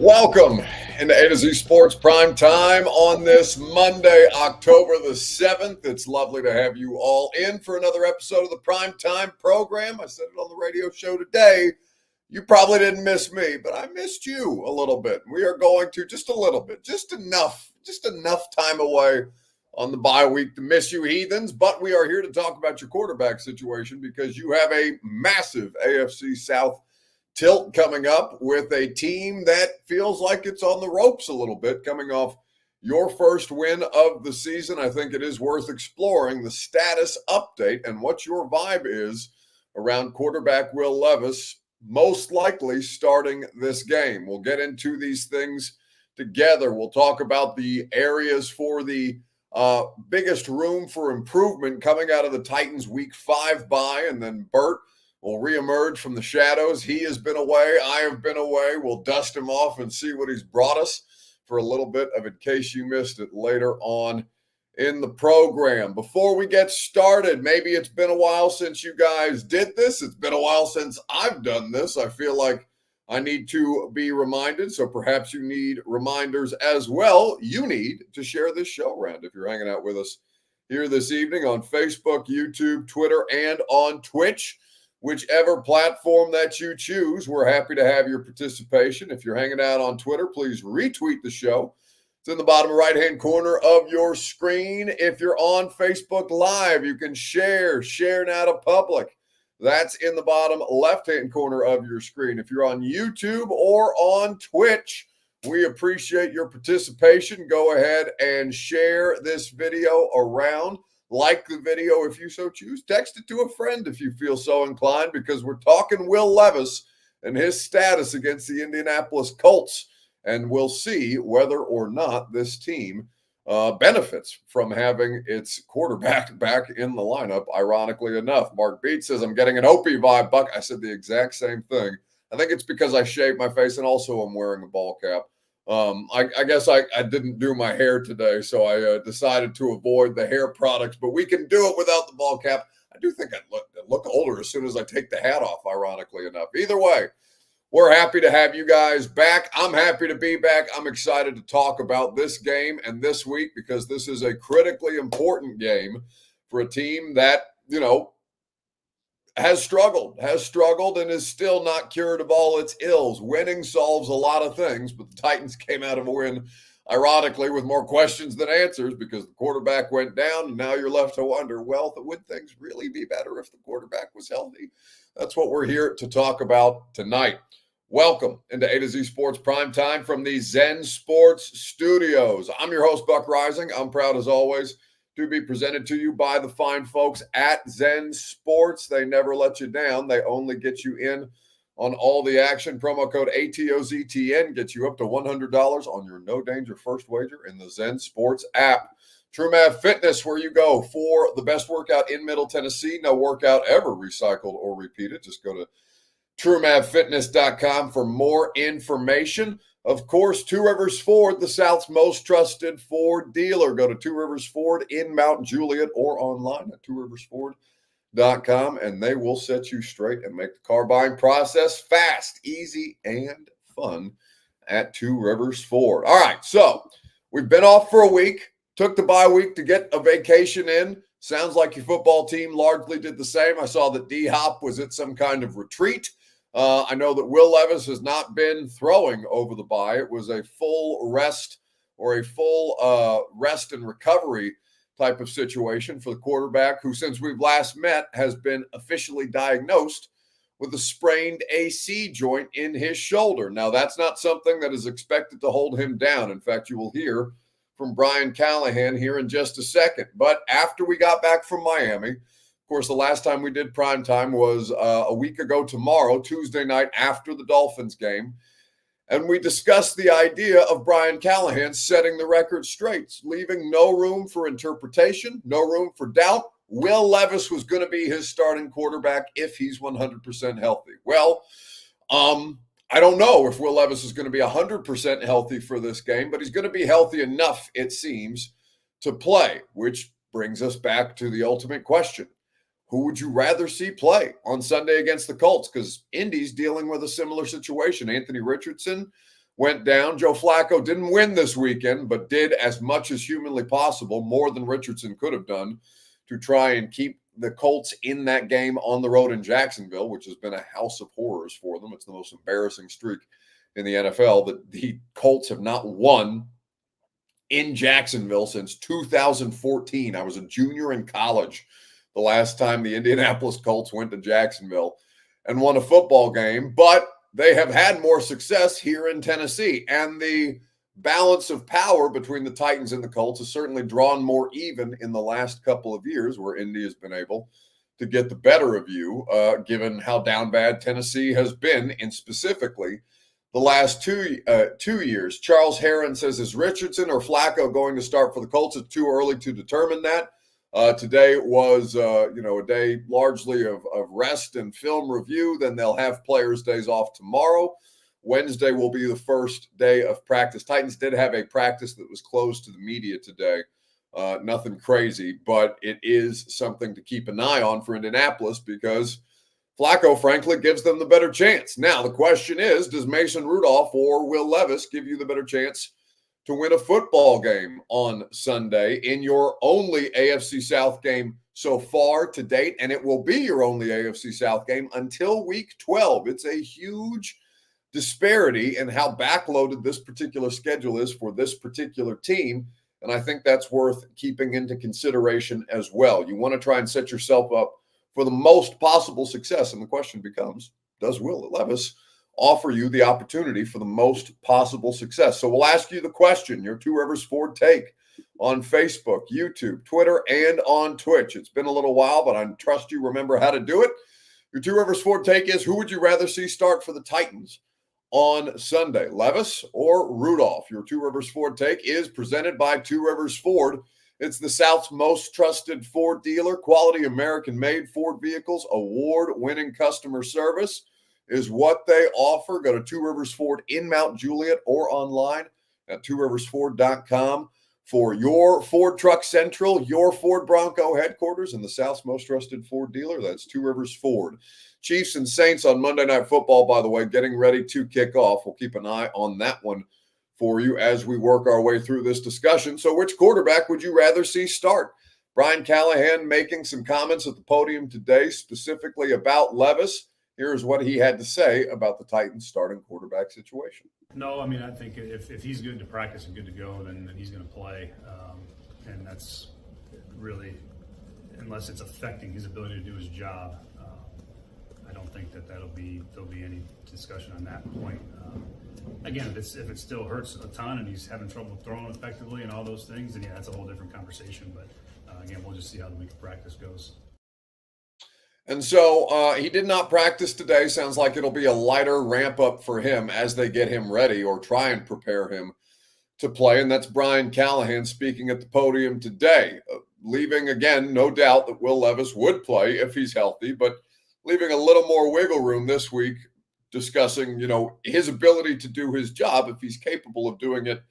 Welcome into A to Z Sports Prime Time on this Monday, October the 7th. It's lovely to have you all in for another episode of the Prime Time program. I said it on the radio show today. You probably didn't miss me, but I missed you a little bit. We are going to just a little bit, just enough time away on the bye week to miss you heathens. But we are here to talk about your quarterback situation because you have a massive AFC South tilt coming up with a team that feels like it's on the ropes a little bit coming off your first win of the season. I think it is worth exploring the status update and what your vibe is around quarterback Will Levis, most likely starting this game. We'll get into these things together. We'll talk about the areas for the biggest room for improvement coming out of the Titans Week 5 bye, and then Burt will reemerge from the shadows. He has been away. I have been away. We'll dust him off and see what he's brought us for a little bit of, in case you missed it, later on in the program. Before we get started, maybe it's been a while since you guys did this. It's been a while since I've done this. I feel like I need to be reminded, so perhaps you need reminders as well. You need to share this show around if you're hanging out with us here this evening on Facebook, YouTube, Twitter, and on Twitch. Whichever platform that you choose, we're happy to have your participation. If you're hanging out on Twitter, please retweet the show. It's in the bottom right-hand corner of your screen. If you're on Facebook Live, you can share now to public. That's in the bottom left-hand corner of your screen. If you're on YouTube or on Twitch, we appreciate your participation. Go ahead and share this video around. Like the video if you so choose. Text it to a friend if you feel so inclined, because we're talking Will Levis and his status against the Indianapolis Colts. And we'll see whether or not this team benefits from having its quarterback back in the lineup, ironically enough. Mark Beat says, I'm getting an Opie vibe, Buck. I said the exact same thing. I think it's because I shaved my face and also I'm wearing a ball cap. I guess I didn't do my hair today, so I decided to avoid the hair products, but we can do it without the ball cap. I do think I look older as soon as I take the hat off, ironically enough. Either way, we're happy to have you guys back. I'm happy to be back. I'm excited to talk about this game and this week because this is a critically important game for a team that, has struggled and is still not cured of all its ills. Winning solves a lot of things, but the Titans came out of a win, ironically, with more questions than answers because the quarterback went down, and now you're left to wonder, well, would things really be better if the quarterback was healthy? That's what we're here to talk about tonight. Welcome into A to Z Sports Prime Time from the Zen Sports Studios. I'm your host, Buck Rising. I'm proud, as always, to be presented to you by the fine folks at Zen Sports. They never let you down. They only get you in on all the action. Promo code ATOZTN gets you up to $100 on your no danger first wager in the Zen Sports app. TrueMav Fitness, where you go for the best workout in Middle Tennessee. No workout ever recycled or repeated. Just go to TrueMavFitness.com for more information. Of course, Two Rivers Ford, the South's most trusted Ford dealer. Go to Two Rivers Ford in Mount Juliet or online at TwoRiversFord.com, and they will set you straight and make the car buying process fast, easy, and fun at Two Rivers Ford. All right, so we've been off for a week, took the bye week to get a vacation in. Sounds like your football team largely did the same. I saw that D-Hop was at some kind of retreat. I know that Will Levis has not been throwing over the bye. It was a full rest or a full rest and recovery type of situation for the quarterback who, since we've last met, has been officially diagnosed with a sprained AC joint in his shoulder. Now, that's not something that is expected to hold him down. In fact, you will hear from Brian Callahan here in just a second. But after we got back from Miami, of course, the last time we did primetime was a week ago tomorrow, Tuesday night after the Dolphins game. And we discussed the idea of Brian Callahan setting the record straight, leaving no room for interpretation, no room for doubt. Will Levis was going to be his starting quarterback if he's 100% healthy. Well, I don't know if Will Levis is going to be 100% healthy for this game, but he's going to be healthy enough, it seems, to play, which brings us back to the ultimate question. Who would you rather see play on Sunday against the Colts? Because Indy's dealing with a similar situation. Anthony Richardson went down. Joe Flacco didn't win this weekend, but did as much as humanly possible, more than Richardson could have done, to try and keep the Colts in that game on the road in Jacksonville, which has been a house of horrors for them. It's the most embarrassing streak in the NFL that the Colts have not won in Jacksonville since 2014. I was a junior in college the last time the Indianapolis Colts went to Jacksonville and won a football game, but they have had more success here in Tennessee. And the balance of power between the Titans and the Colts has certainly drawn more even in the last couple of years, where Indy has been able to get the better of you, given how down bad Tennessee has been in specifically the last two years. Charles Heron says, is Richardson or Flacco going to start for the Colts? It's too early to determine that. Today was, a day largely of rest and film review. Then they'll have players' days off tomorrow. Wednesday will be the first day of practice. Titans did have a practice that was closed to the media today. Nothing crazy, but it is something to keep an eye on for Indianapolis because Flacco, frankly, gives them the better chance. Now, the question is, does Mason Rudolph or Will Levis give you the better chance to win a football game on Sunday in your only AFC South game so far to date? And it will be your only AFC South game until week 12. It's a huge disparity in how backloaded this particular schedule is for this particular team. And I think that's worth keeping into consideration as well. You want to try and set yourself up for the most possible success. And the question becomes, does Will Levis offer you the opportunity for the most possible success? So we'll ask you the question, your Two Rivers Ford take on Facebook, YouTube, Twitter, and on Twitch. It's been a little while, but I trust you remember how to do it. Your Two Rivers Ford take is, who would you rather see start for the Titans on Sunday, Levis or Rudolph? Your Two Rivers Ford take is presented by Two Rivers Ford. It's the South's most trusted Ford dealer. Quality American-made Ford vehicles, award-winning customer service is what they offer. Go to Two Rivers Ford in Mount Juliet or online at tworiversford.com for your Ford Truck Central, your Ford Bronco headquarters, and the South's most trusted Ford dealer. That's Two Rivers Ford. Chiefs and Saints on Monday Night Football, by the way, getting ready to kick off. We'll keep an eye on that one for you as we work our way through this discussion. So which quarterback would you rather see start? Brian Callahan making some comments at the podium today specifically about Levis. Here's what he had to say about the Titans starting quarterback situation. No, I mean, I think if he's good to practice and good to go, then he's going to play. And that's really, unless it's affecting his ability to do his job, I don't think there'll be any discussion on that point. Again, if it still hurts a ton and he's having trouble throwing effectively and all those things, then yeah, that's a whole different conversation. But again, we'll just see how the week of practice goes. And so he did not practice today. Sounds like it'll be a lighter ramp up for him as they get him ready or try and prepare him to play. And that's Brian Callahan speaking at the podium today, leaving, again, no doubt that Will Levis would play if he's healthy, but leaving a little more wiggle room this week, discussing, his ability to do his job. If he's capable of doing it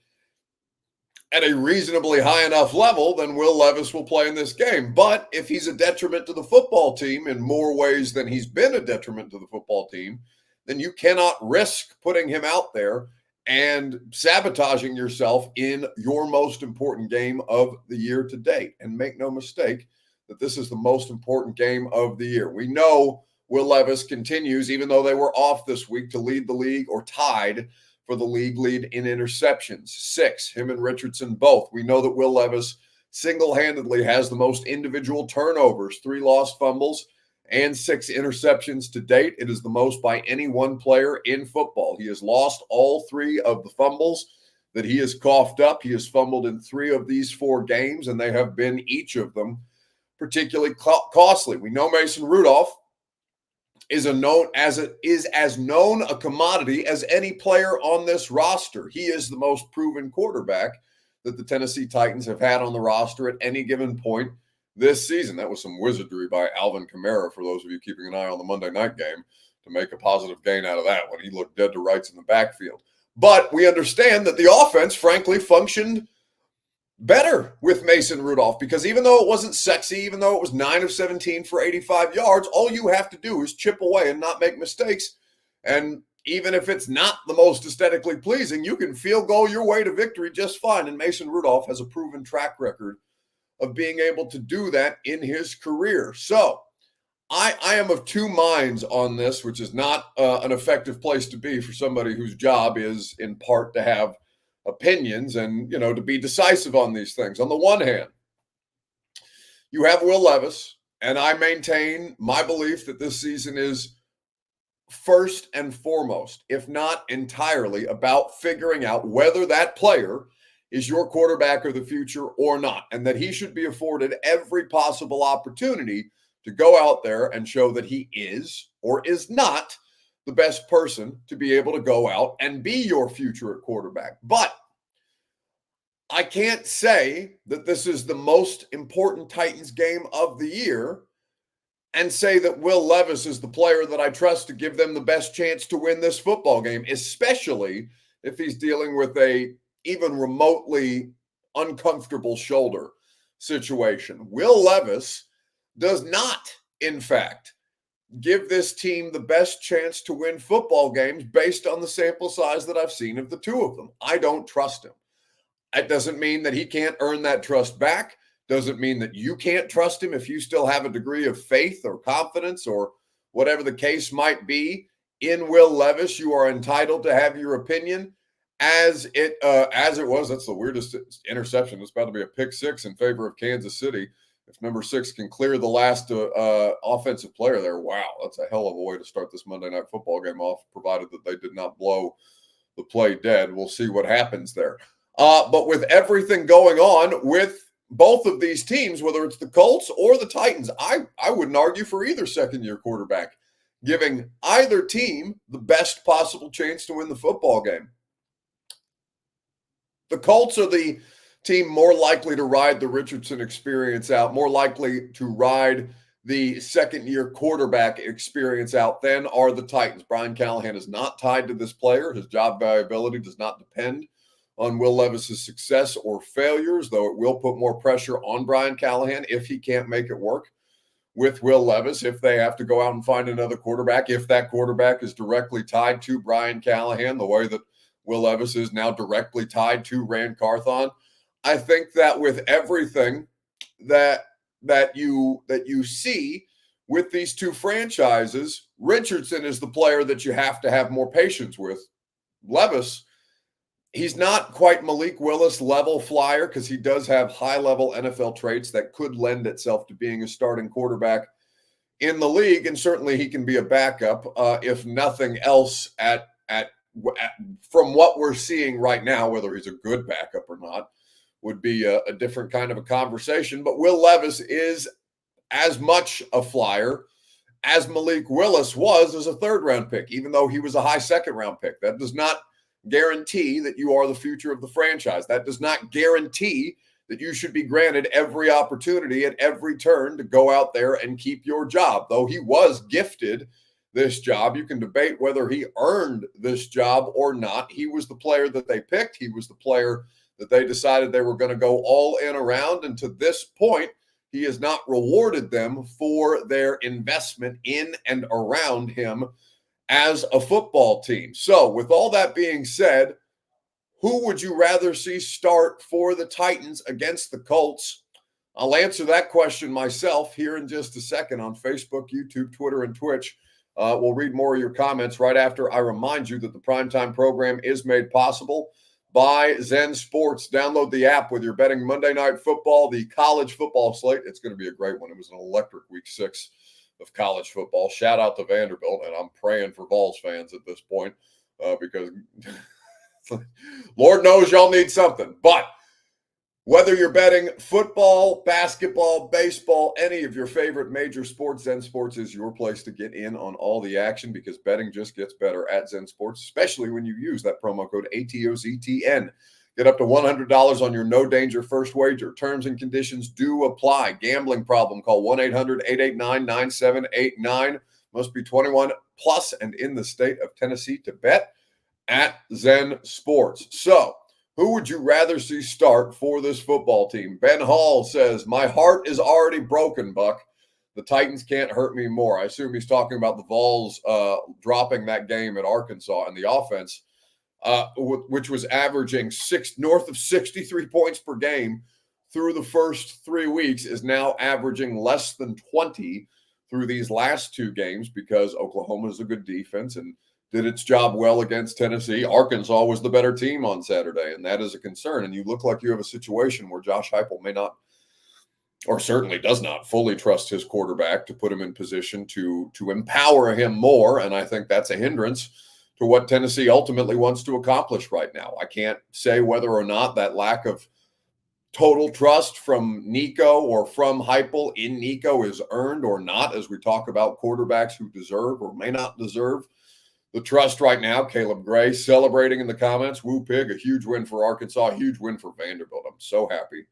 at a reasonably high enough level, then Will Levis will play in this game. But if he's a detriment to the football team in more ways than he's been a detriment to the football team, then you cannot risk putting him out there and sabotaging yourself in your most important game of the year to date. And make no mistake that this is the most important game of the year. We know Will Levis continues, even though they were off this week, to lead the league or tied for the league lead in interceptions. 6, him and Richardson both. We know that Will Levis single-handedly has the most individual turnovers, 3 lost fumbles and 6 interceptions to date. It is the most by any one player in football. He has lost all 3 of the fumbles that he has coughed up. He has fumbled in 3 of these 4 games, and they have been, each of them, particularly costly. We know Mason Rudolph is as known a commodity as any player on this roster. He is the most proven quarterback that the Tennessee Titans have had on the roster at any given point this season. That was some wizardry by Alvin Kamara, for those of you keeping an eye on the Monday night game, to make a positive gain out of that when he looked dead to rights in the backfield. But we understand that the offense, frankly, functioned better with Mason Rudolph, because even though it wasn't sexy, even though it was 9 of 17 for 85 yards, all you have to do is chip away and not make mistakes. And even if it's not the most aesthetically pleasing, you can field goal your way to victory just fine. And Mason Rudolph has a proven track record of being able to do that in his career. So I am of two minds on this, which is not an effective place to be for somebody whose job is in part to have opinions and, to be decisive on these things. On the one hand, you have Will Levis, and I maintain my belief that this season is first and foremost, if not entirely, about figuring out whether that player is your quarterback of the future or not, and that he should be afforded every possible opportunity to go out there and show that he is or is not the best person to be able to go out and be your future at quarterback. But I can't say that this is the most important Titans game of the year and say that Will Levis is the player that I trust to give them the best chance to win this football game, especially if he's dealing with a even remotely uncomfortable shoulder situation. Will Levis does not, in fact, give this team the best chance to win football games based on the sample size that I've seen of the two of them. I don't trust him. That doesn't mean that he can't earn that trust back. Doesn't mean that you can't trust him if you still have a degree of faith or confidence or whatever the case might be in Will Levis. You are entitled to have your opinion. As it was, that's the weirdest interception. It's about to be a pick six in favor of Kansas City. If number 6 can clear the last offensive player there, wow, that's a hell of a way to start this Monday Night Football game off, provided that they did not blow the play dead. We'll see what happens there. But with everything going on with both of these teams, whether it's the Colts or the Titans, I wouldn't argue for either second-year quarterback, giving either team the best possible chance to win the football game. The Colts are the team more likely to ride the Richardson experience out, more likely to ride the second-year quarterback experience out than are the Titans. Brian Callahan is not tied to this player. His job viability does not depend on Will Levis's success or failures, though it will put more pressure on Brian Callahan if he can't make it work with Will Levis, if they have to go out and find another quarterback, if that quarterback is directly tied to Brian Callahan, the way that Will Levis is now directly tied to Rand Carthon. I think that with everything that you see with these two franchises, Richardson is the player that you have to have more patience with. Levis, he's not quite Malik Willis level flyer because he does have high-level NFL traits that could lend itself to being a starting quarterback in the league, and certainly he can be a backup, if nothing else, from what we're seeing right now. Whether he's a good backup or not would be a different kind of a conversation. But Will Levis is as much a flyer as Malik Willis was as a third-round pick, even though he was a high second-round pick. That does not guarantee that you are the future of the franchise. That does not guarantee that you should be granted every opportunity at every turn to go out there and keep your job. Though he was gifted this job, you can debate whether he earned this job or not. He was the player that they picked. He was the player that they decided they were going to go all in around. And to this point, he has not rewarded them for their investment in and around him as a football team. So with all that being said, who would you rather see start for the Titans against the Colts? I'll answer that question myself here in just a second on Facebook, YouTube, Twitter, and Twitch. We'll read more of your comments right after I remind you that the Primetime program is made possible by Zen Sports. Download the app with your betting Monday Night Football, the college football slate. It's going to be a great one. It was an electric week 6 of college football. Shout out to Vanderbilt, and I'm praying for Vols fans at this point because Lord knows y'all need something. But whether you're betting football, basketball, baseball, any of your favorite major sports, Zen Sports is your place to get in on all the action because betting just gets better at Zen Sports, especially when you use that promo code ATOZTN. Get up to $100 on your no-danger first wager. Terms and conditions do apply. Gambling problem, call 1-800-889-9789. Must be 21 plus and in the state of Tennessee to bet at Zen Sports. So, who would you rather see start for this football team? Ben Hall says, my heart is already broken, Buck. The Titans can't hurt me more. I assume he's talking about the Vols dropping that game at Arkansas, and the offense, which was averaging north of 63 points per game through the first 3 weeks, is now averaging less than 20 through these last 2 games because Oklahoma is a good defense and did its job well against Tennessee. Arkansas was the better team on Saturday, and that is a concern. And you look like you have a situation where Josh Heupel may not, or certainly does not, fully trust his quarterback to put him in position to empower him more. And I think that's a hindrance to what Tennessee ultimately wants to accomplish right now. I can't say whether or not that lack of total trust from Nico or from Heupel in Nico is earned or not, as we talk about quarterbacks who deserve or may not deserve the trust right now. Caleb Gray celebrating in the comments. Woo pig, a huge win for Arkansas, a huge win for Vanderbilt. I'm so happy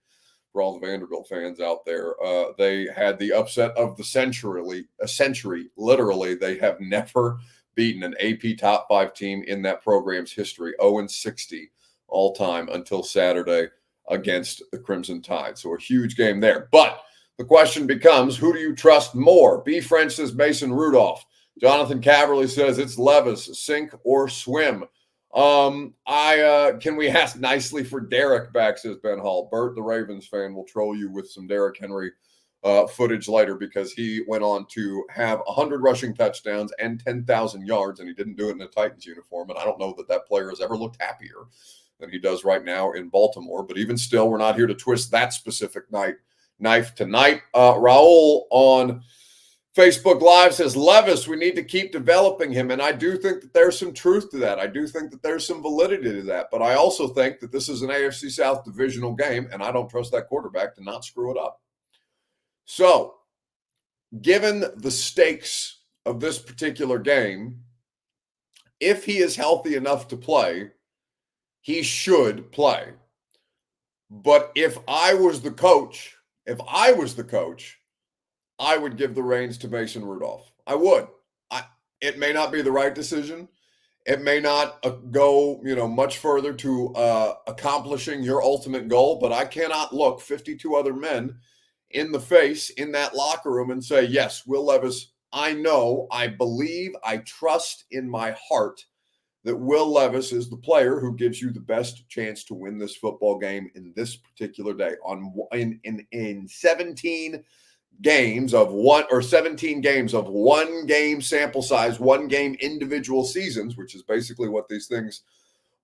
for all the Vanderbilt fans out there. They had the upset of the century. Literally, they have never beaten an AP top 5 team in that program's history. 0-60 all time until Saturday against the Crimson Tide. So a huge game there. But the question becomes, who do you trust more? B. French says Mason Rudolph. Jonathan Caverly says it's Levis, sink or swim. Can we ask nicely for Derek back, says Ben Hall. Bert, the Ravens fan, will troll you with some Derrick Henry footage later because he went on to have 100 rushing touchdowns and 10,000 yards, and he didn't do it in a Titans uniform. And I don't know that player has ever looked happier than he does right now in Baltimore. But even still, we're not here to twist that specific knife tonight. Raul on Facebook Live says, Levis, we need to keep developing him. And I do think that there's some truth to that. I do think that there's some validity to that. But I also think that this is an AFC South divisional game, and I don't trust that quarterback to not screw it up. So, given the stakes of this particular game, if he is healthy enough to play, he should play. But if I was the coach, I would give the reins to Mason Rudolph. I would. It may not be the right decision. It may not go, much further to accomplishing your ultimate goal, but I cannot look 52 other men in the face in that locker room and say, yes, Will Levis, I know, I believe, I trust in my heart that Will Levis is the player who gives you the best chance to win this football game in this particular day. In 17 games of one game sample size, 1 game individual seasons, which is basically what these things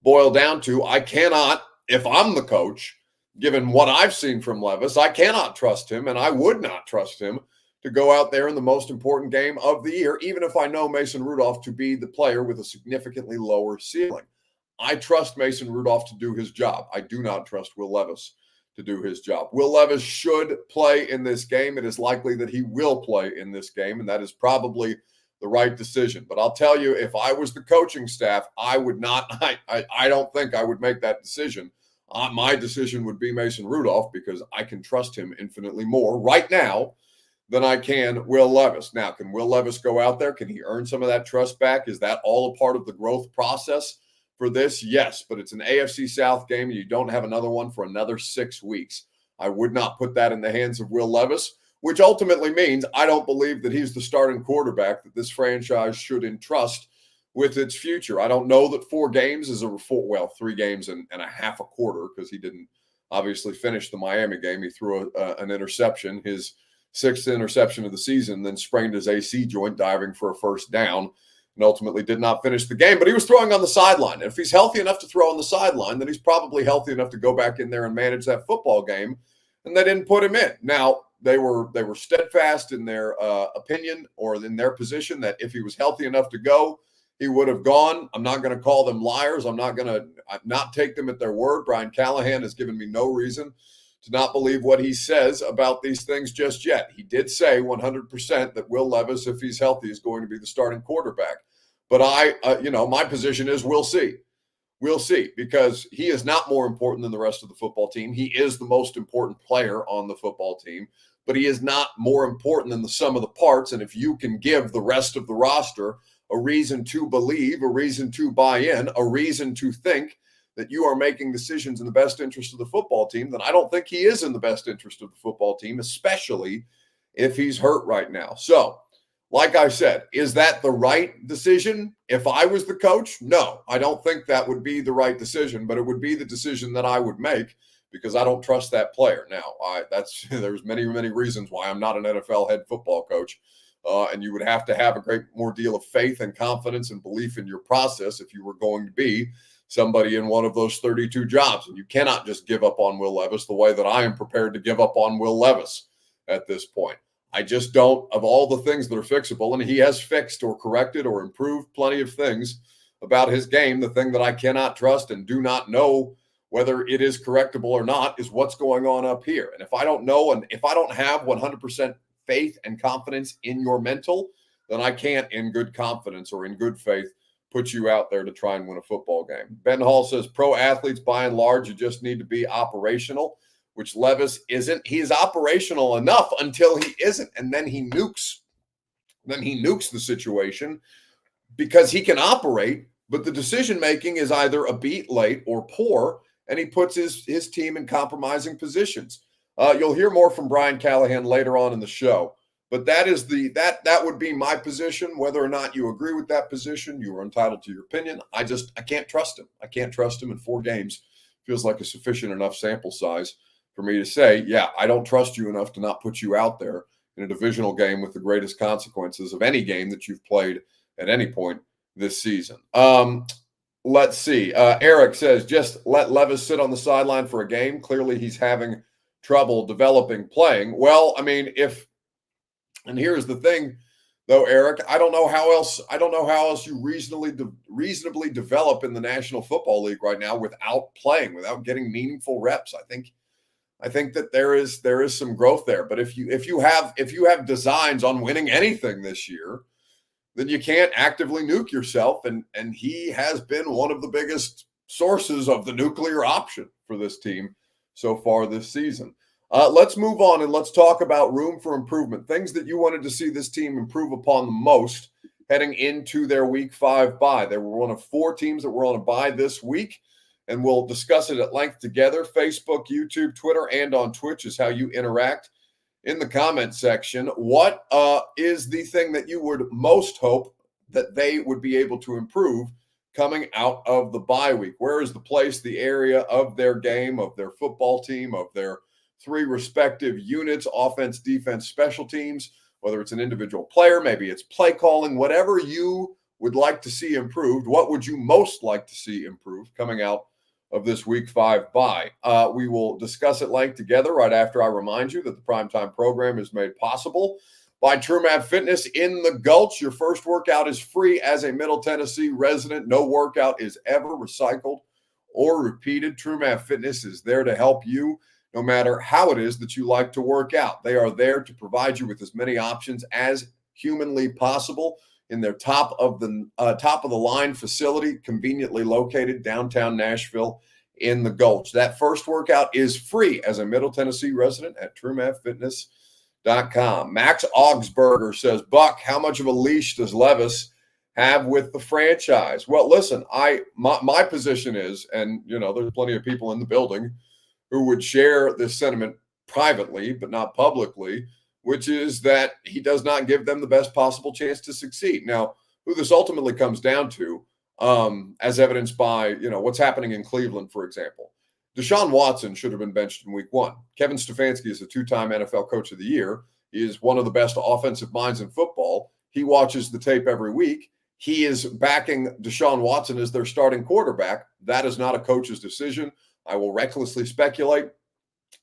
boil down to. I cannot, if I'm the coach, given what I've seen from Levis, I cannot trust him, and I would not trust him to go out there in the most important game of the year, even if I know Mason Rudolph to be the player with a significantly lower ceiling. I trust Mason Rudolph to do his job. I do not trust Will Levis to do his job. Will Levis should play in this game. It is likely that he will play in this game, and that is probably the right decision. But I'll tell you, if I was the coaching staff, I would not, I don't think I would make that decision. My decision would be Mason Rudolph because I can trust him infinitely more right now than I can Will Levis. Now, can Will Levis go out there? Can he earn some of that trust back? Is that all a part of the growth process for this? Yes, but it's an AFC South game, and you don't have another one for another 6 weeks. I would not put that in the hands of Will Levis, which ultimately means I don't believe that he's the starting quarterback that this franchise should entrust with its future. I don't know that 4 games is 3 games and a half a quarter, because he didn't obviously finish the Miami game. He threw an interception, his 6th interception of the season, then sprained his AC joint diving for a first down, and ultimately did not finish the game. But he was throwing on the sideline. And if he's healthy enough to throw on the sideline, then he's probably healthy enough to go back in there and manage that football game. And they didn't put him in. Now, they were steadfast in their opinion, or in their position, that if he was healthy enough to go, he would have gone. I'm not going to call them liars. I'm not going to not take them at their word. Brian Callahan has given me no reason to not believe what he says about these things just yet. He did say 100% that Will Levis, if he's healthy, is going to be the starting quarterback. But my position is we'll see. We'll see, because he is not more important than the rest of the football team. He is the most important player on the football team, but he is not more important than the sum of the parts. And if you can give the rest of the roster a reason to believe, a reason to buy in, a reason to think that you are making decisions in the best interest of the football team, then I don't think he is in the best interest of the football team, especially if he's hurt right now. So, like I said, is that the right decision? If I was the coach, no, I don't think that would be the right decision, but it would be the decision that I would make because I don't trust that player. Now, there's many, many reasons why I'm not an NFL head football coach. And you would have to have a great more deal of faith and confidence and belief in your process if you were going to be somebody in one of those 32 jobs. And you cannot just give up on Will Levis the way that I am prepared to give up on Will Levis at this point. I just don't, of all the things that are fixable, and he has fixed or corrected or improved plenty of things about his game. The thing that I cannot trust and do not know whether it is correctable or not is what's going on up here. And if I don't know, and if I don't have 100% faith and confidence in your mental, then I can't in good confidence or in good faith put you out there to try and win a football game. Ben Hall says pro athletes, by and large, you just need to be operational, which Levis isn't. He is operational enough until he isn't, and then he nukes. Then he nukes the situation because he can operate, but the decision-making is either a beat late or poor, and he puts his team in compromising positions. You'll hear more from Brian Callahan later on in the show, but that is that would be my position. Whether or not you agree with that position, you are entitled to your opinion. I can't trust him. I can't trust him in 4 games. Feels like a sufficient enough sample size for me to say, yeah, I don't trust you enough to not put you out there in a divisional game with the greatest consequences of any game that you've played at any point this season. Let's see. Eric says, just let Levis sit on the sideline for a game. Clearly he's having trouble developing playing. Well, I mean, and here's the thing, though, Eric, I don't know how else you reasonably develop in the National Football League right now without playing, without getting meaningful reps. I think that there is some growth there. But if you have designs on winning anything this year, then you can't actively nuke yourself. And he has been one of the biggest sources of the nuclear option for this team so far this season. Let's move on and let's talk about room for improvement, things that you wanted to see this team improve upon the most heading into their Week 5 bye. They were one of 4 teams that were on a bye this week, and we'll discuss it at length together. Facebook, YouTube, Twitter, and on Twitch is how you interact in the comment section. What is the thing that you would most hope that they would be able to improve coming out of the bye week? Where is the place, the area of their game, of their football team, of their 3 respective units, offense, defense, special teams, whether it's an individual player, maybe it's play calling, whatever you would like to see improved, what would you most like to see improved coming out of this Week 5 bye? We will discuss at length together right after I remind you that the Primetime program is made possible by TrueMap Fitness in the Gulch. Your first workout is free as a Middle Tennessee resident. No workout is ever recycled or repeated. TrueMap Fitness is there to help you no matter how it is that you like to work out. They are there to provide you with as many options as humanly possible in their top of the line facility, conveniently located downtown Nashville in the Gulch. That first workout is free as a Middle Tennessee resident at TrueMapFitness.com. Max Augsburger says, Buck, how much of a leash does Levis have with the franchise? Well, listen, my position is, and there's plenty of people in the building who would share this sentiment privately, but not publicly, which is that he does not give them the best possible chance to succeed. Now, who this ultimately comes down to, as evidenced by, what's happening in Cleveland, for example. Deshaun Watson should have been benched in Week 1. Kevin Stefanski is a 2-time NFL Coach of the Year. He is one of the best offensive minds in football. He watches the tape every week. He is backing Deshaun Watson as their starting quarterback. That is not a coach's decision. I will recklessly speculate,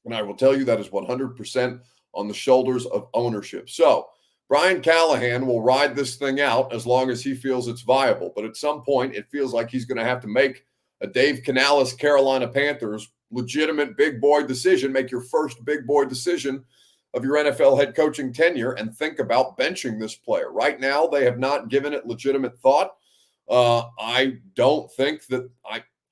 and I will tell you that is 100% on the shoulders of ownership. So Brian Callahan will ride this thing out as long as he feels it's viable. But at some point, it feels like he's going to have to make a Dave Canales, Carolina Panthers, legitimate big boy decision, make your first big boy decision of your NFL head coaching tenure and think about benching this player. Right now, they have not given it legitimate thought. I don't think that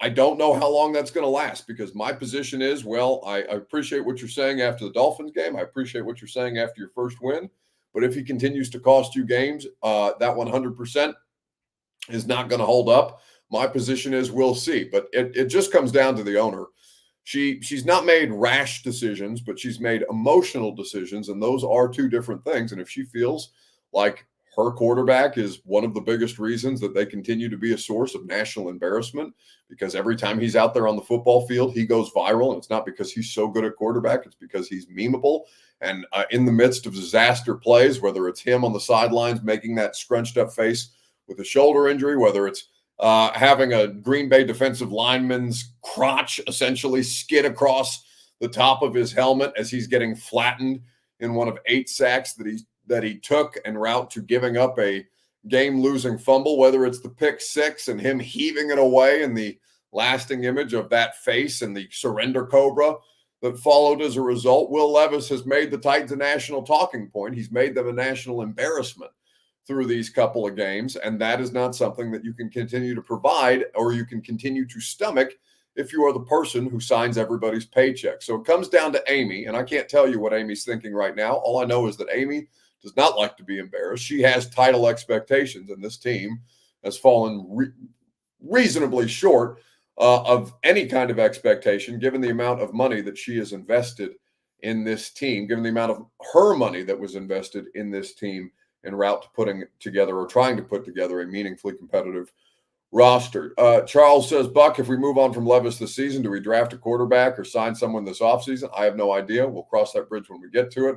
I don't know how long that's going to last, because my position is, well, I appreciate what you're saying after the Dolphins game. I appreciate what you're saying after your first win. But if he continues to cost you games, that 100% is not going to hold up. My position is we'll see. But it just comes down to the owner she's not made rash decisions, but she's made emotional decisions, and those are two different things. And if she feels like her quarterback is one of the biggest reasons that they continue to be a source of national embarrassment, because every time he's out there on the football field, he goes viral, and it's not because he's so good at quarterback, it's because he's memeable. And in the midst of disaster plays, whether it's him on the sidelines making that scrunched up face with a shoulder injury, whether it's having a Green Bay defensive lineman's crotch essentially skid across the top of his helmet as he's getting flattened in one of 8 sacks that he took en route to giving up a game-losing fumble, whether it's the pick six and him heaving it away and the lasting image of that face and the surrender cobra that followed as a result. Will Levis has made the Titans a national talking point. He's made them a national embarrassment through these couple of games, and that is not something that you can continue to provide or you can continue to stomach if you are the person who signs everybody's paycheck. So it comes down to Amy, and I can't tell you what Amy's thinking right now. All I know is that Amy does not like to be embarrassed. She has title expectations, and this team has fallen reasonably short of any kind of expectation, given the amount of money that she has invested in this team, given the amount of her money that was invested in this team en route to putting together or trying to put together a meaningfully competitive roster. Charles says, Buck, if we move on from Levis this season, do we draft a quarterback or sign someone this offseason? I have no idea. We'll cross that bridge when we get to it.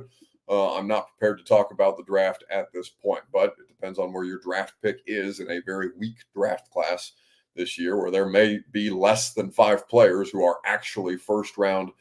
I'm not prepared to talk about the draft at this point, but it depends on where your draft pick is in a very weak draft class this year, where there may be less than 5 players who are actually first-round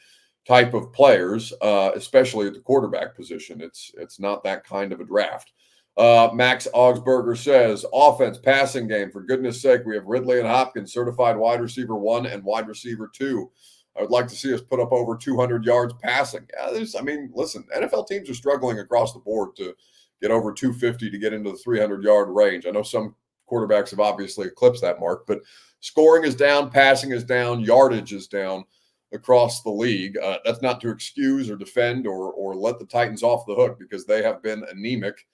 type of players, especially at the quarterback position. It's not that kind of a draft. Max Augsburger says, offense, passing game. For goodness sake, we have Ridley and Hopkins, certified wide receiver 1 and wide receiver 2. I would like to see us put up over 200 yards passing. Yeah, listen, NFL teams are struggling across the board to get over 250 to get into the 300-yard range. I know some quarterbacks have obviously eclipsed that mark, but scoring is down, passing is down, yardage is down across the league. That's not to excuse or defend or let the Titans off the hook, because they have been anemic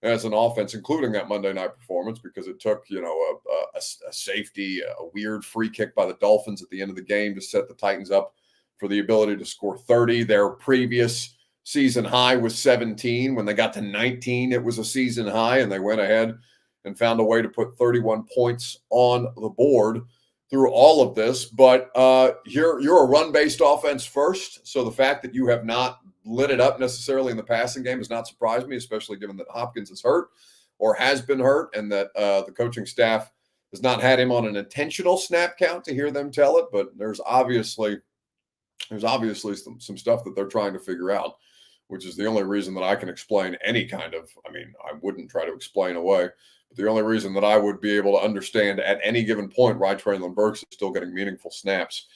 as an offense, including that Monday night performance, because it took, a safety, a weird free kick by the Dolphins at the end of the game to set the Titans up for the ability to score 30. Their previous season high was 17. When they got to 19, it was a season high, and they went ahead and found a way to put 31 points on the board through all of this. But you're a run-based offense first, so the fact that you have not lit it up necessarily in the passing game does not surprise me, especially given that Hopkins is hurt or has been hurt, and that the coaching staff has not had him on an intentional snap count to hear them tell it. But there's obviously some stuff that they're trying to figure out, which is the only reason that I can explain any kind of, I wouldn't try to explain away, but the only reason that I would be able to understand at any given point why Traylon Burks is still getting meaningful snaps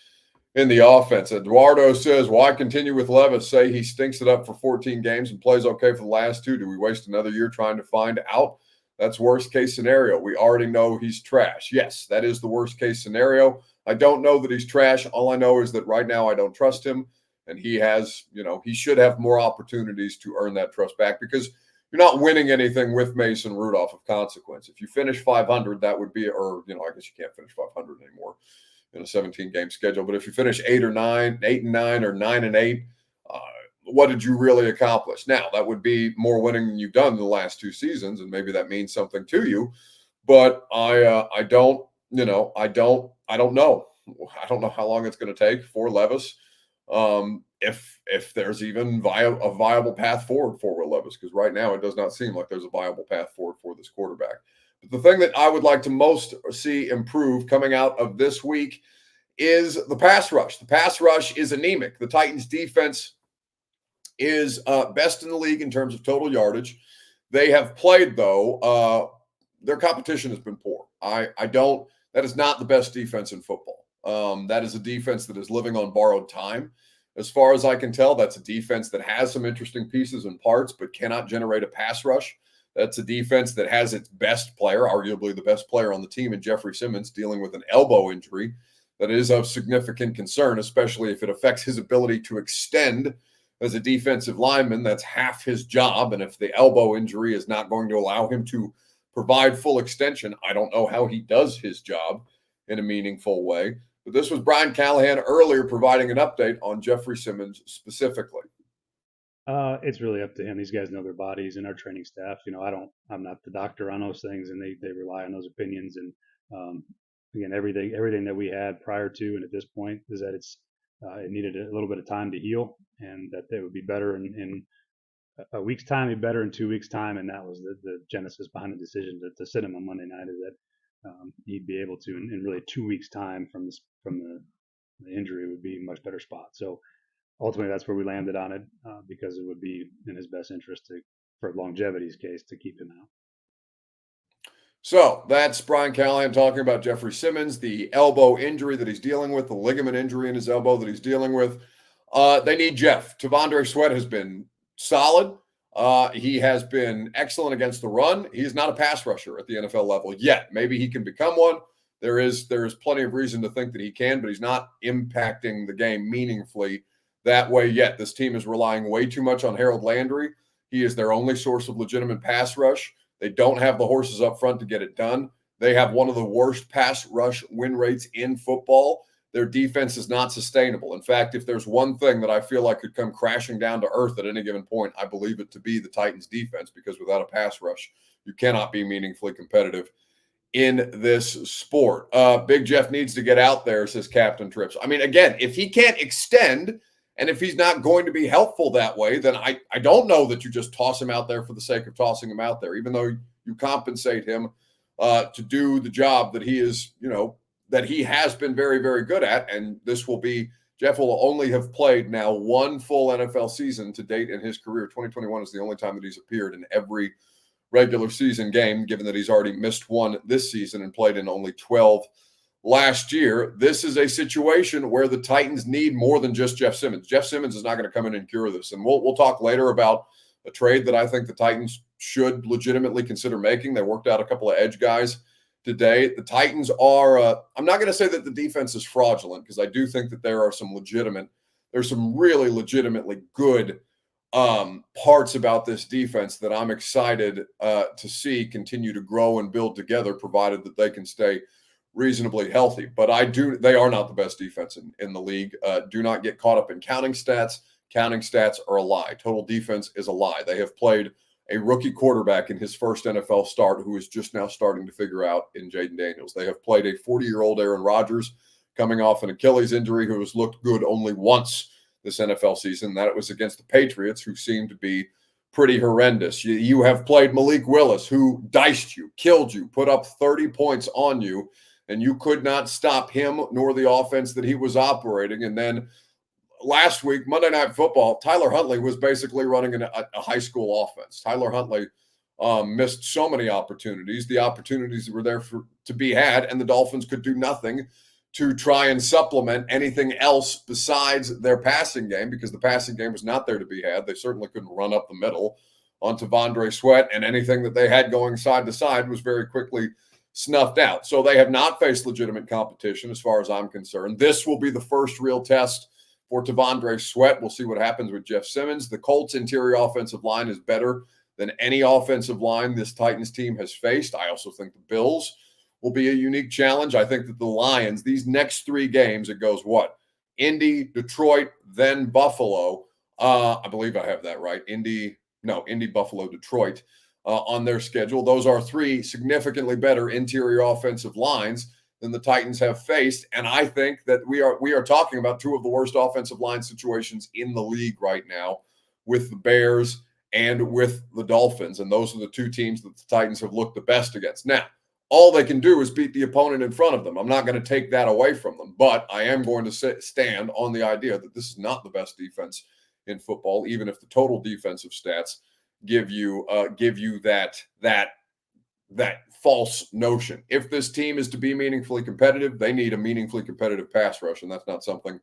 in the offense. Eduardo says, why continue with Levis? Say he stinks it up for 14 games and plays okay for the last 2. Do we waste another year trying to find out? That's worst case scenario. We already know he's trash. Yes, that is the worst case scenario. I don't know that he's trash. All I know is that right now I don't trust him, and he has, he should have more opportunities to earn that trust back, because you're not winning anything with Mason Rudolph of consequence. If you finish 500, that would be, I guess you can't finish 500 anymore in a 17-game schedule. But if you finish 8 and 9 or 9 and 8, what did you really accomplish? Now, that would be more winning than you've done in the last 2 seasons, and maybe that means something to you. But I don't know. I don't know how long it's going to take for Levis, if there's even a viable path forward for Will Levis, because right now it does not seem like there's a viable path forward for this quarterback. But the thing that I would like to most see improve coming out of this week is the pass rush. The pass rush is anemic. The Titans defense is best in the league in terms of total yardage. They have played, though, their competition has been poor. That is not the best defense in football. That is a defense that is living on borrowed time. As far as I can tell, that's a defense that has some interesting pieces and parts, but cannot generate a pass rush. That's a defense that has its best player, arguably the best player on the team, in Jeffrey Simmons, dealing with an elbow injury that is of significant concern, especially if it affects his ability to extend as a defensive lineman. That's half his job. And if the elbow injury is not going to allow him to provide full extension, I don't know how he does his job in a meaningful way. But this was Brian Callahan earlier providing an update on Jeffrey Simmons specifically. It's really up to him. These guys know their bodies and our training staff. I'm not the doctor on those things, and they rely on those opinions. And again, everything that we had prior to and at this point is that it needed a little bit of time to heal, and that it would be better in a week's time, be better in 2 weeks' time. And that was the genesis behind the decision to sit him on Monday night, is that he'd be able to, in really 2 weeks' time from the injury, would be in a much better spot. So ultimately, that's where we landed on it, because it would be in his best interest for longevity's case, to keep him out. So that's Brian Callahan talking about Jeffrey Simmons, the elbow injury that he's dealing with, the ligament injury in his elbow that he's dealing with. They need Jeff. Tavondre Sweat has been solid. He has been excellent against the run. He's not a pass rusher at the NFL level yet. Maybe he can become one. There is plenty of reason to think that he can, but he's not impacting the game meaningfully that way yet. This team is relying way too much on Harold Landry. He is their only source of legitimate pass rush. They don't have the horses up front to get it done. They have one of the worst pass rush win rates in football. Their defense is not sustainable. In fact, if there's one thing that I feel like could come crashing down to earth at any given point, I believe it to be the Titans' defense, because without a pass rush, you cannot be meaningfully competitive in this sport. Big Jeff needs to get out there, says Captain Trips. I mean, again, if he can't extend and if he's not going to be helpful that way, then I don't know that you just toss him out there for the sake of tossing him out there, even though you compensate him to do the job that he is, that he has been very, very good at. And this will be, Jeff will only have played now one full NFL season to date in his career. 2021 is the only time that he's appeared in every regular season game, given that he's already missed one this season and played in only 12 last year. This is a situation where the Titans need more than just Jeff Simmons. Jeff Simmons is not going to come in and cure this. And we'll talk later about a trade that I think the Titans should legitimately consider making. They worked out a couple of edge guys today. The Titans are, I'm not going to say that the defense is fraudulent, because I do think that there's some really legitimately good parts about this defense that I'm excited to see continue to grow and build together, provided that they can stay reasonably healthy. But they are not the best defense in the league. Do not get caught up in counting stats. Counting stats are a lie. Total defense is a lie. They have played a rookie quarterback in his first NFL start who is just now starting to figure out in Jaden Daniels. They have played a 40-year-old Aaron Rodgers coming off an Achilles injury who has looked good only once this NFL season. That it was against the Patriots, who seemed to be pretty horrendous. You have played Malik Willis, who diced you, killed you, put up 30 points on you, and you could not stop him nor the offense that he was operating. And then last week, Monday Night Football, Tyler Huntley was basically running a high school offense. Tyler Huntley missed so many opportunities. The opportunities were there to be had, and the Dolphins could do nothing to try and supplement anything else besides their passing game, because the passing game was not there to be had. They certainly couldn't run up the middle on Tavondre Sweat, and anything that they had going side to side was very quickly snuffed out. So they have not faced legitimate competition as far as I'm concerned. This will be the first real test for Tavondre Sweat. We'll see what happens with Jeff Simmons. The Colts' interior offensive line is better than any offensive line this Titans team has faced. I also think the Bills will be a unique challenge. I think that the Lions, these next three games, it goes what? Indy, Detroit, then Buffalo. I believe I have that right. Indy, Buffalo, Detroit on their schedule. Those are three significantly better interior offensive lines than the Titans have faced. And I think that we are talking about two of the worst offensive line situations in the league right now, with the Bears and with the Dolphins. And those are the two teams that the Titans have looked the best against. Now, all they can do is beat the opponent in front of them. I'm not going to take that away from them, but I am going to stand on the idea that this is not the best defense in football, even if the total defensive stats give you that false notion. If this team is to be meaningfully competitive, they need a meaningfully competitive pass rush, and that's not something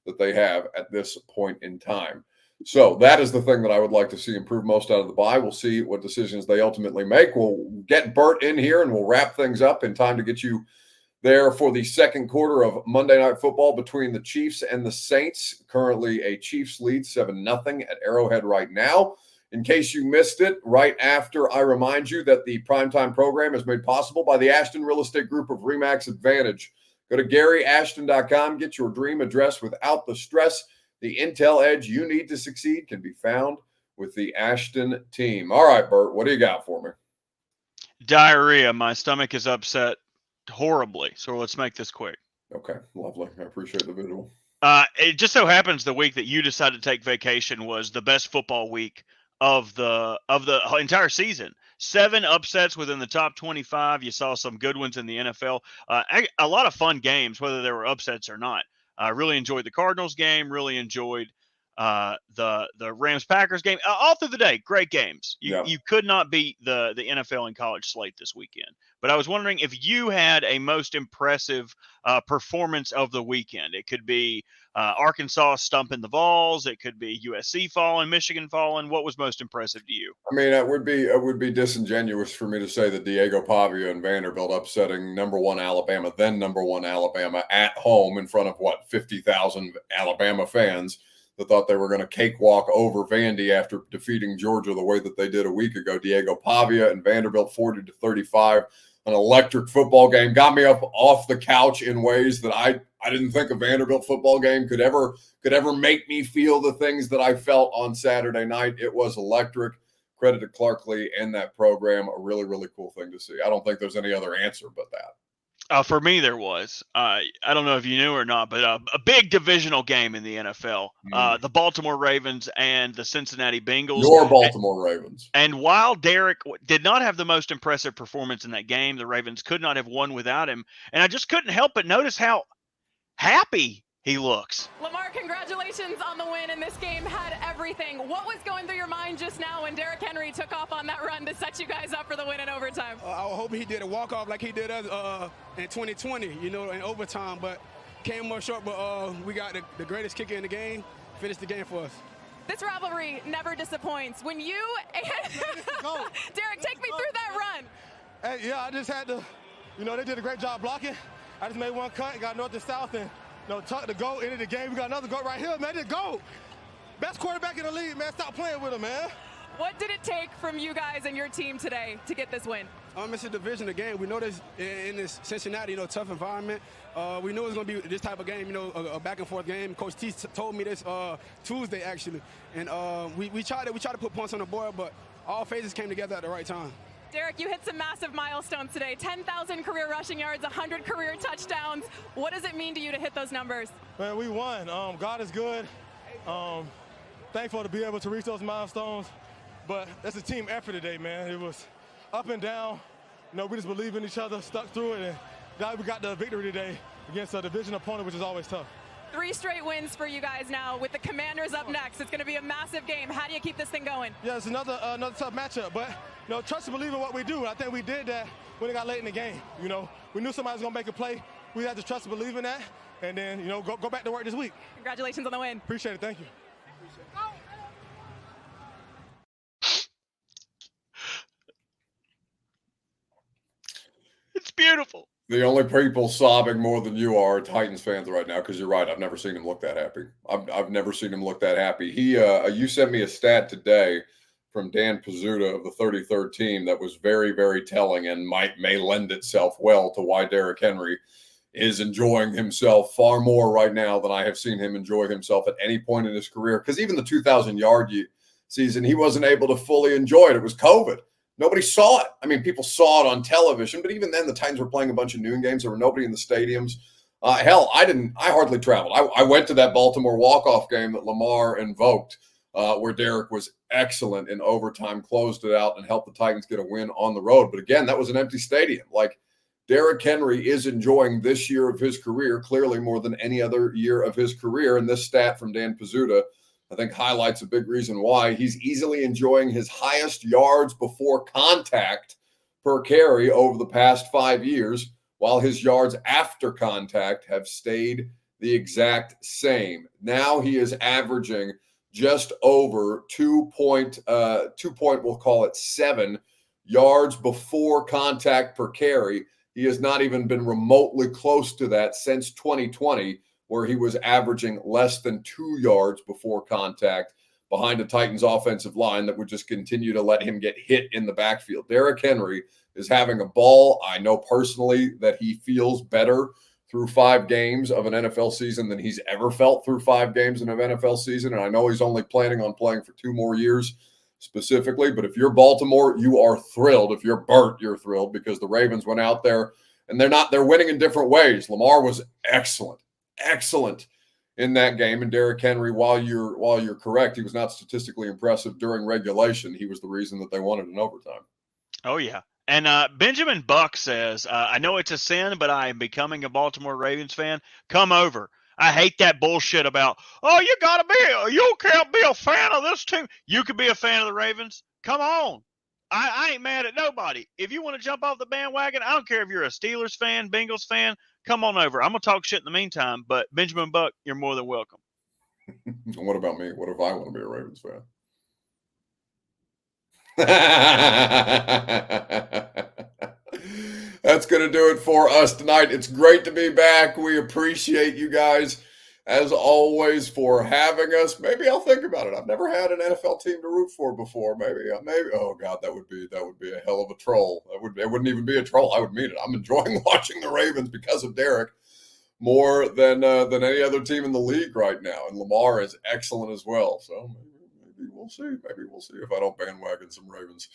that they have at this point in time. So that is the thing that I would like to see improve most out of the bye. We'll see what decisions they ultimately make. We'll get Bert in here and we'll wrap things up in time to get you there for the second quarter of Monday Night Football between the Chiefs and the Saints. Currently a Chiefs lead 7-0 at Arrowhead right now. In case you missed it, right after I remind you that the Primetime program is made possible by the Ashton Real Estate Group of RE/MAX Advantage. Go to GaryAshton.com. Get your dream address without the stress. The intel edge you need to succeed can be found with the Ashton team. All right, Bert, what do you got for me? Diarrhea. My stomach is upset horribly. So let's make this quick. Okay, lovely. I appreciate the visual. It just so happens the week that you decided to take vacation was the best football week of the entire season. 7 upsets within the top 25. You saw some good ones in the NFL. A lot of fun games, whether there were upsets or not. Really enjoyed the Cardinals game. Really enjoyed the Rams-Packers game. All through the day, great games. You could not beat the NFL and college slate this weekend. But I was wondering if you had a most impressive performance of the weekend. It could be Arkansas stumping the Vols. It could be USC falling, Michigan falling. What was most impressive to you? I mean, it would be disingenuous for me to say that Diego Pavia and Vanderbilt upsetting number 1 Alabama, then number 1 Alabama at home in front of 50,000 Alabama fans that thought they were going to cakewalk over Vandy after defeating Georgia the way that they did a week ago. Diego Pavia and Vanderbilt 40-35. An electric football game, got me up off the couch in ways that I didn't think a Vanderbilt football game could ever make me feel the things that I felt on Saturday night. It was electric. Credit to Clark Lee and that program. A really, really cool thing to see. I don't think there's any other answer but that. For me, there was. I don't know if you knew or not, but a big divisional game in the NFL. The Baltimore Ravens and the Cincinnati Bengals. Your Baltimore Ravens. And while Derek did not have the most impressive performance in that game, the Ravens could not have won without him. And I just couldn't help but notice how happy he looks. Lamar, congratulations on the win, and this game had everything. What was going through your mind just now when Derrick Henry took off on that run to set you guys up for the win in overtime? I hope he did a walk-off like he did us in 2020, in overtime, but came up short. But we got the greatest kicker in the game, finished the game for us. This rivalry never disappoints. When you Derrick, take me through that run. Hey, yeah, I just had to, they did a great job blocking. I just made one cut, got north to south, and tuck the goal into the game. We got another goal right here, man. This goal. Best quarterback in the league, man. Stop playing with him, man. What did it take from you guys and your team today to get this win? It's a division game. We know this in this Cincinnati, tough environment. We knew it was going to be this type of game, a back-and-forth game. Coach T told me this Tuesday, actually. And we tried to put points on the board, but all phases came together at the right time. Derrick, you hit some massive milestones today. 10,000 career rushing yards, 100 career touchdowns. What does it mean to you to hit those numbers? Man, we won. God is good. Thankful to be able to reach those milestones. But that's a team effort today, man. It was up and down. We just believe in each other, stuck through it, and glad we got the victory today against a division opponent, which is always tough. 3 straight wins for you guys now with the Commanders up next. It's going to be a massive game. How do you keep this thing going? Yeah, it's another tough matchup, but trust and believe in what we do. I think we did that when it got late in the game. We knew somebody was going to make a play. We had to trust and believe in that, and then go back to work this week. Congratulations on the win. Appreciate it. Thank you. It's beautiful. The only people sobbing more than you are Titans fans right now, because you're right. I've never seen him look that happy. I've never seen him look that happy. You sent me a stat today from Dan Pizzuta of the 33rd team that was very, very telling and may lend itself well to why Derrick Henry is enjoying himself far more right now than I have seen him enjoy himself at any point in his career. Because even the 2,000-yard season, he wasn't able to fully enjoy it. It was COVID. Nobody saw it. I mean, people saw it on television, but even then the Titans were playing a bunch of noon games. There were nobody in the stadiums. Hell, I hardly traveled. I went to that Baltimore walk-off game that Lamar invoked, where Derrick was excellent in overtime, closed it out, and helped the Titans get a win on the road. But again, that was an empty stadium. Derrick Henry is enjoying this year of his career clearly more than any other year of his career. And this stat from Dan Pizzuta, I think, highlights a big reason why. He's easily enjoying his highest yards before contact per carry over the past 5 years, while his yards after contact have stayed the exact same. Now he is averaging just over 2.7 yards before contact per carry. He has not even been remotely close to that since 2020, where he was averaging less than 2 yards before contact behind a Titans offensive line that would just continue to let him get hit in the backfield. Derrick Henry is having a ball. I know personally that he feels better through 5 games of an NFL season than he's ever felt through 5 games in an NFL season. And I know he's only planning on playing for 2 more years specifically, but if you're Baltimore, you are thrilled. If you're Burt, you're thrilled because the Ravens went out there and they're winning in different ways. Lamar was excellent in that game. And Derrick Henry, while you're correct, he was not statistically impressive during regulation. He was the reason that they won it in overtime. Oh, yeah. And Benjamin Buck says, I know it's a sin, but I am becoming a Baltimore Ravens fan. Come over. I hate that bullshit about, oh, you can't be a fan of this team. You could be a fan of the Ravens. Come on. I ain't mad at nobody. If you want to jump off the bandwagon, I don't care if you're a Steelers fan, Bengals fan, come on over. I'm going to talk shit in the meantime, but Benjamin Buck, you're more than welcome. What about me? What if I want to be a Ravens fan? That's going to do it for us tonight. It's great to be back. We appreciate you guys, as always, for having us. Maybe I'll think about it. I've never had an NFL team to root for before. Maybe. Oh God, that would be a hell of a troll. It wouldn't even be a troll. I would mean it. I'm enjoying watching the Ravens because of Derrick more than any other team in the league right now. And Lamar is excellent as well. So maybe we'll see. Maybe we'll see if I don't bandwagon some Ravens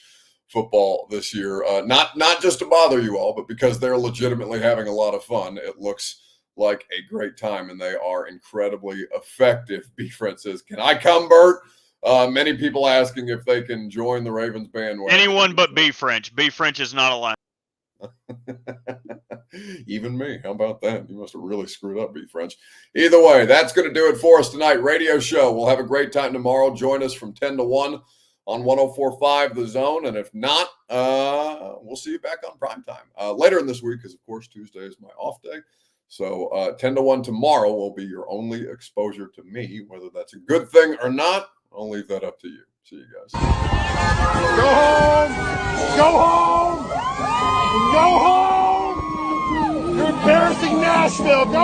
football this year. Not just to bother you all, but because they're legitimately having a lot of fun. It looks like a great time, and they are incredibly effective. B. Fred says, can I come, Bert? Many people asking if they can join the Ravens bandwagon. Anyone but B. French. B. French is not allowed. Even me. How about that? You must have really screwed up, B. French. Either way, that's going to do it for us tonight. Radio show. We'll have a great time tomorrow. Join us from 10 to 1 on 104.5 The Zone. And if not, we'll see you back on primetime later in this week, because, of course, Tuesday is my off day. So 10 to 1 tomorrow will be your only exposure to me. Whether that's a good thing or not, I'll leave that up to you. See you guys. Go home! Go home! Go home! You're embarrassing Nashville! Go